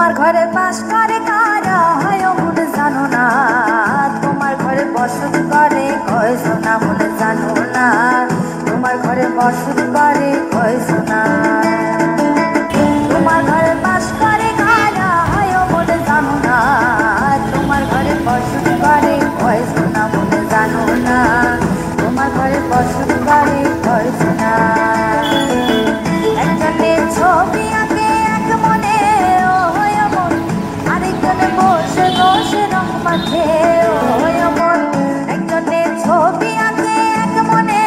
তোমার ঘরে বাস করে কারা হয় মন জানো না, তোমার ঘরে বসত করে কয় সোনা মন জানো না, তোমার ঘরে বসত করে কয় সোনা। তোমার ঘরে বাস করে কারা হয় মন জানো না, তোমার ঘরে বসত করে কয় সোনা মন জানো না, তোমার ঘরে বসত করে কয় সোনা। একজনের ছবি আঁকে এক মনে বসে বসে রং মাখে ওই মন, একজনের ছবি আঁকে এক মনে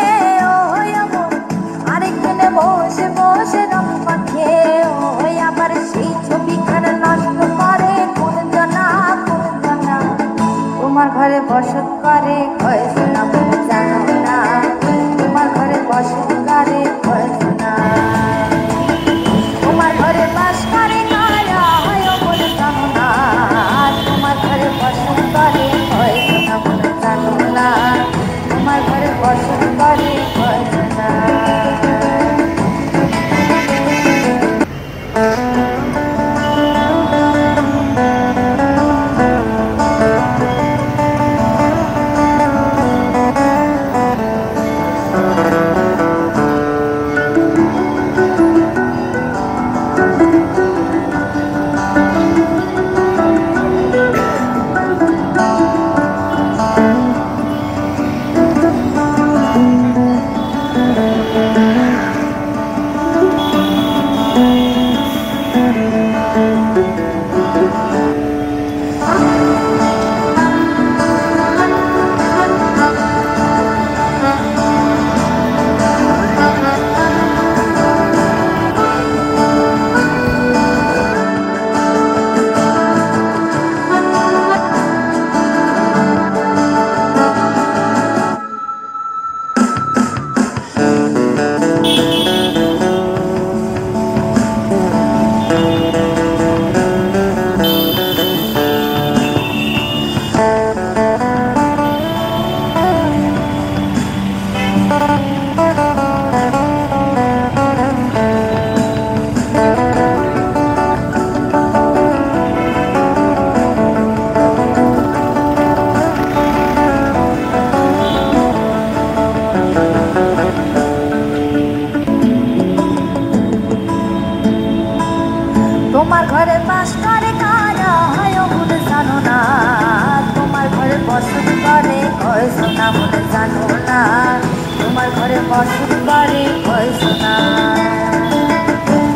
ওই মন, আরেকজনে বসে বসে রং মাখে ওই আবার সেই ছবিখানা নষ্ট করে কোন জনা কোন জনা। তোমার ঘরে বসত করে কয় সোনা মন জানো না, তোমার ঘরে বসত করে কয় সোনা। তোমার ঘরে বাস করে কারা হয় মন জানো না, তোমার ঘরে বসত করে কয় সোনা মন জানো না, তোমার ঘরে বসত করে কয় সোনা। তোমার ঘরে বাস করে কারা হয় মন জানো না, তোমার ঘরে বসত করে কয় সোনা মন জানো না, তোমার ঘরে বসত করে কয় সোনা।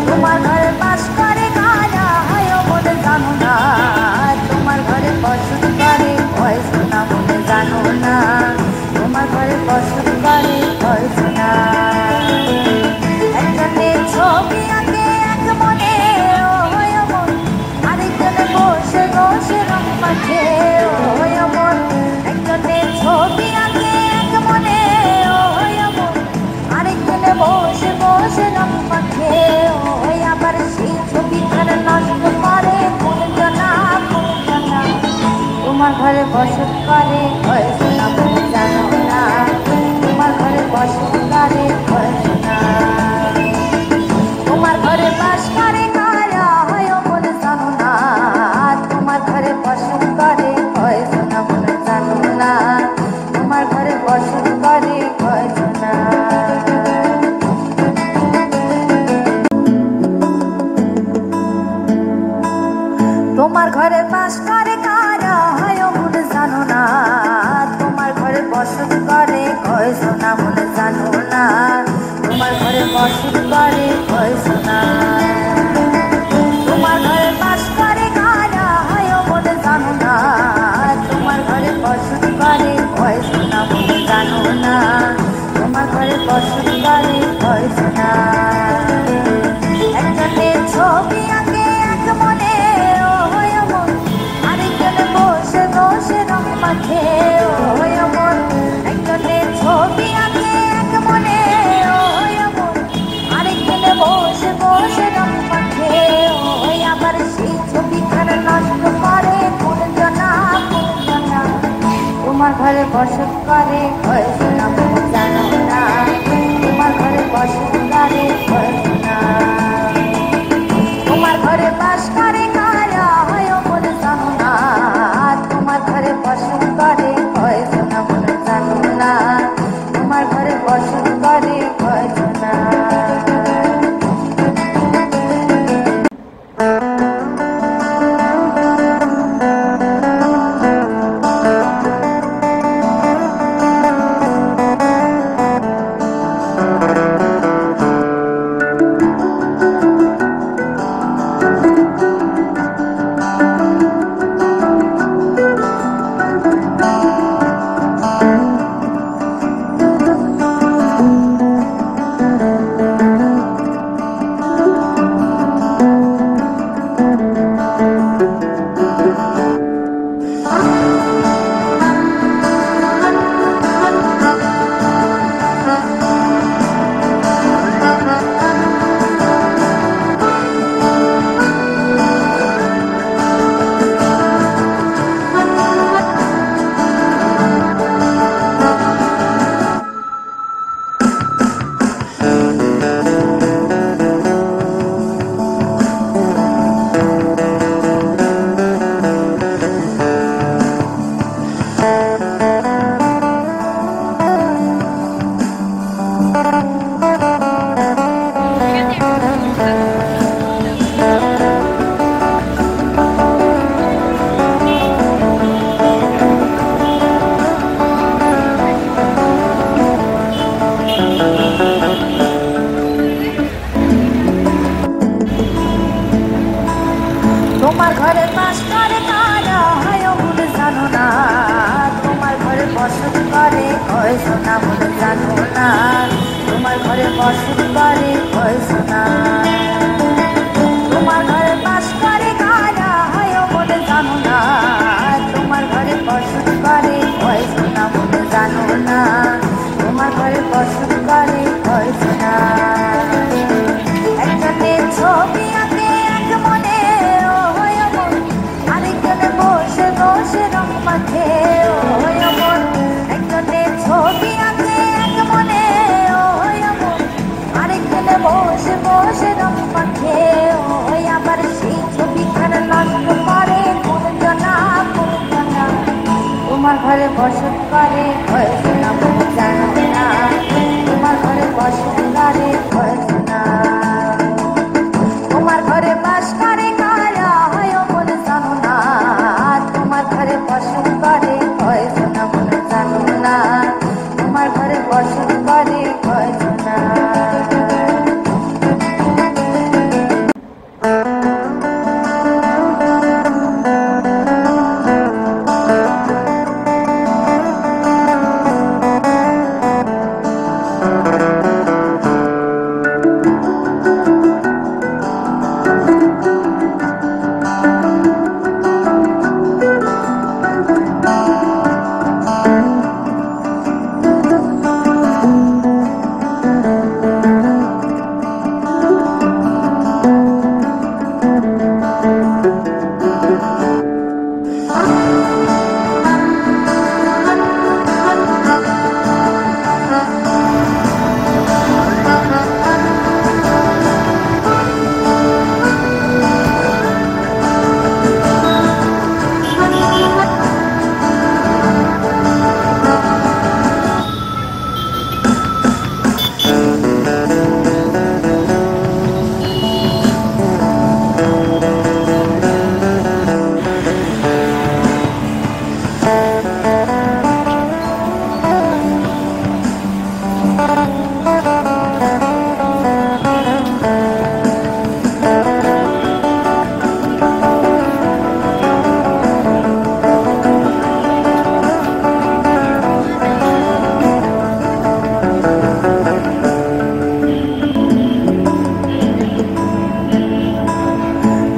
তোমার ঘরে বাস করে কারা হয় মন জানো না, তোমার ঘরে বসত করে কয় সোনা মন জানো না, তোমার ঘরে বসত করে কয় সোনা। একজনের ছবি আঁকে এক মনে বসে বসে রং মাখে ওই মন, একজনের ছবি আঁকে এক মনে ওই মন, আরেকজনে বসে বসে রং মাখে ওই আবার সেই ছবিখানা নষ্ট করে কোন জনা কোন জনা। তোমার ঘরে বসত করে কয় সোনা মন জানো না, তোমার ঘরে বসত করে কয় সোনা। তোমার ঘরে বাস করে কারা হয় মন জানো না, তোমার ঘরে বসত করে কয় সোনা মন জানো না, তোমার ঘরে বসত করে কয় সোনা। তোমার ঘরে বাস করে কারা হয় মন জানো না, তোমার ঘরে বসত করে কয় সোনা মন জানো না, তোমার ঘরে বসত করে কয় সোনা। তোমার ঘরে বাস করে কারা হয় মন জানো না, তোমার ঘরে বসত করে কয় সোনা মন জানো না, তোমার ঘরে বসত করে কয় সোনা। একজনের ছবি আঁকে এক মনে ওই মন, আরেকজনে বসে বসে রং মাখে ওই মন, একজনের ছবি আঁকে এক মনে ওই মন, আরেকজনে বসে বসে রং মাখে ওই আবার সেই ছবিখানা নষ্ট করে কোন জনা কোন জনা। তোমার ঘরে বসত করে কয় সোনা মন জানো না, তোমার ঘরে বসত করে কয় সোনা। তোমার ঘরে বাস করে কারা বসে বসে রং মাখে ওই আবার সেই ছবিখানা নষ্ট করে কোন জানা তোমার ঘরে বসত করে হয়েছে না মনে জানো না তোমার ঘরে বসত করে হয়েছে না তোমার ঘরে বাস করে কারা হয় মনে জানো না তোমার ঘরে বসত করে হয়েছে না মনে জানো না তোমার ঘরে বসত করে হয়েছে না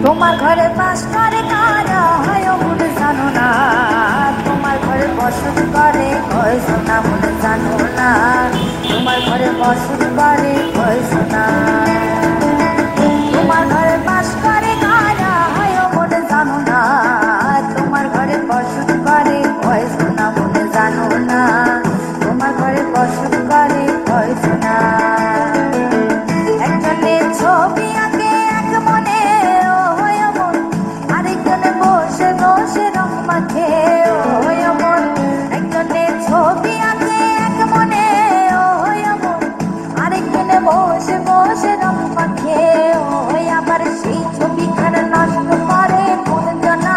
তোমার ঘরে বাস করে কারা হয় মনে জানো না তোমার ঘরে বসত করে হয়েছে না মনে জানো না তোমার ঘরে বসত করে হয়েছে না তোমার ঘরে বাস করে কারা হয় মনে জানো না তোমার ঘরে বসত করে হয়েছে না মনে জানো না তোমার ঘরে বসত করে হয়েছে না একজনের ছবি আঁকে এক মনে বসে বসে রং মাখে ওই মন একজনের ছবি আঁকে এক মনে ওই মন আরেকজনে বসে বসে রং মাখে ওই আবার সেই ছবিখানা নষ্ট করে কোন জানা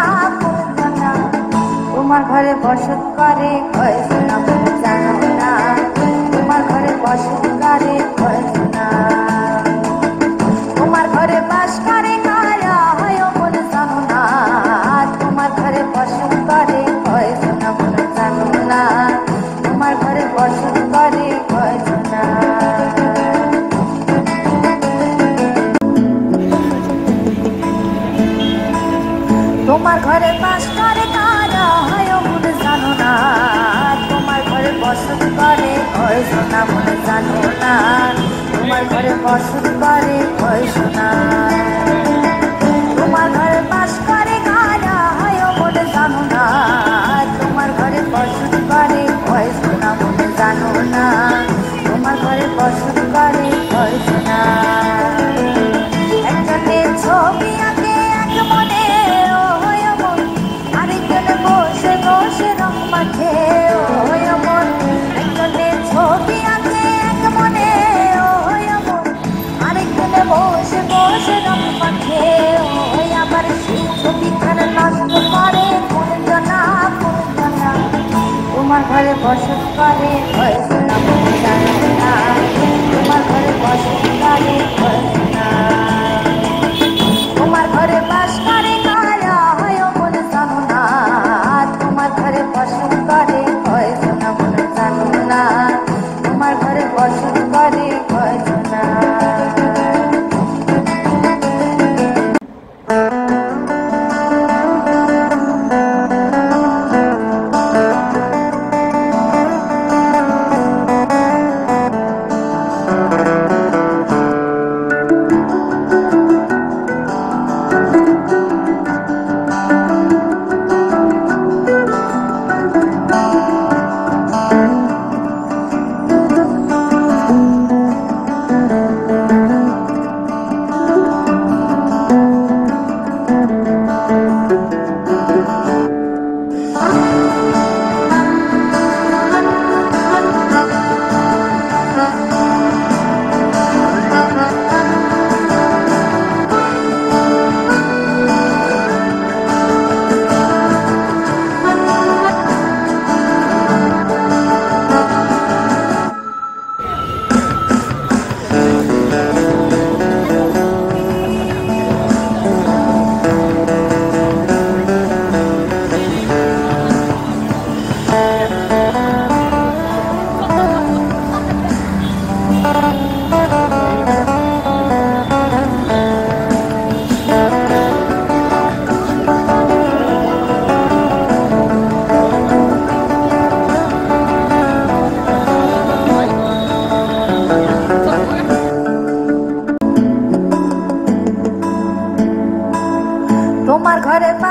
তোমার ঘরে বসত করে হয়েছে না মনে জানো না তোমার ঘরে বসত করে হয়েছে না তোমার ঘরে বাস করে কারা হয় মনে জানো না তোমার ঘরে বসত করে হয়েছে না মনে জানো না তোমার ঘরে বসত করে হয়েছে না তোমার ঘরে বাস করে কারা হয় মনে জানো না তোমার ঘরে বসত করে হয়েছে না মনে জানো না তোমার ঘরে বসত করে হয়েছে না তোমার ঘরে বাস করে কারা হয় মনে জানো না তোমার ঘরে বসত করে হয়েছে না মনে জানো না তোমার ঘরে বসত করে হয়েছে না একজনের ছবি আঁকে এক মনে ওই মন আরেকজনে বসে বসে রং মাখে ওই মন একজনের ছবি আঁকে এক মনে ওই মন আরেকজনে বসে বসে রং মাখে ওই আবার সেই ছবিখানা নষ্ট করে কোন জানা তোমার ঘরে বসত করে হয়েছে না মনে জানো না তোমার ঘরে বসত করে হয়েছে না তোমার ঘরে বাস করে কারা হয় মনে জানো না তোমার ঘরে বসত করে হয়েছে না মনে জানো না তোমার ঘরে বসত করে হয়েছে না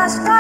বিশ্বাস কর